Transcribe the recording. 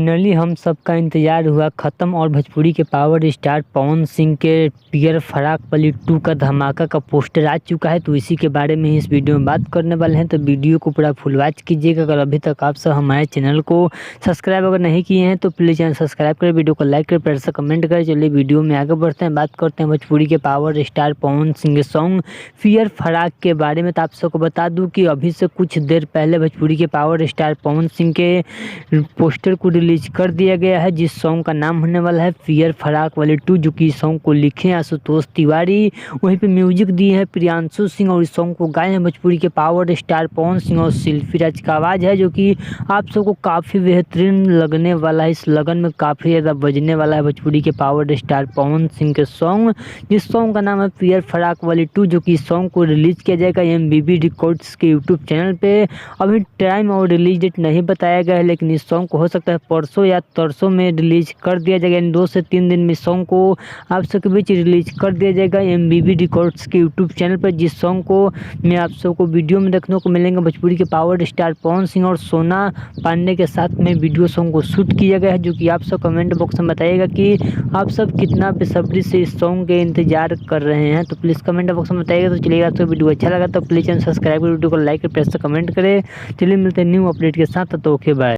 Finally हम सबका इंतजार हुआ ख़त्म और भोजपुरी के पावर स्टार पवन सिंह के पियर फराक वाली 2 का धमाका का पोस्टर आ चुका है। तो इसी के बारे में ही इस वीडियो में बात करने वाले हैं। तो वीडियो को पूरा फुल वॉच कीजिएगा। अगर अभी तक आप सब हमारे चैनल को सब्सक्राइब अगर नहीं किए हैं तो प्लीज़ चैनल सब्सक्राइब करें, वीडियो को लाइक करें, प्यार से कमेंट करें। चलिए वीडियो में आगे बढ़ते हैं, बात करते हैं भोजपुरी के पावर स्टार पवन सिंह के सॉन्ग पियर फराक के बारे में। तो आप सबको बता दूँ कि अभी से कुछ देर पहले भोजपुरी के पावर स्टार पवन सिंह के पोस्टर को रिलीज कर दिया गया है, जिस सॉन्ग का नाम होने वाला है पियर फराक वाले 2, जो कि इस सॉन्ग को लिखे हैं आशुतोष तिवारी, वहीं पे म्यूजिक दिए हैं प्रियांशु सिंह और इस सॉन्ग को गाए हैं भोजपुरी के पावर स्टार पवन सिंह और शिल्पी राज का आवाज़ है, जो कि आप सबको काफ़ी बेहतरीन लगने वाला है। इस लगन में काफ़ी ज़्यादा बजने वाला है भोजपुरी के पावर स्टार पवन सिंह के सॉन्ग, जिस सॉन्ग का नाम है पियर फराक वाली 2, जो कि इस सॉन्ग को रिलीज किया जाएगा MBB रिकॉर्ड्स के यूट्यूब चैनल पे। अभी टाइम और रिलीज डेट नहीं बताया गया है, लेकिन इस सॉन्ग को हो सकता है परसों या तरसों में रिलीज कर दिया जाएगा। इन 2 से 3 दिन में सॉन्ग को आप सबके बीच रिलीज कर दिया जाएगा MBB रिकॉर्ड्स के यूट्यूब चैनल पर, जिस सॉन्ग को मैं आप सबको वीडियो में देखने को मिलेंगे भोजपुरी के पावर स्टार पवन सिंह और सोना पांडे के साथ में वीडियो सॉन्ग को शूट किया गया है, जो कि आप सब कमेंट बॉक्स में बताइएगा कि आप सब कितना बेसब्री से इस सॉन्ग के इंतजार कर रहे हैं। तो प्लीज़ कमेंट बॉक्स में बताइएगा। तो चलिए आपको वीडियो अच्छा लगा तो प्लीज़ चैनल सब्सक्राइब करें, वीडियो को लाइक करें, प्रेस से कमेंट करें। चलिए मिलते हैं न्यू अपडेट के साथ, तो ओके बाय।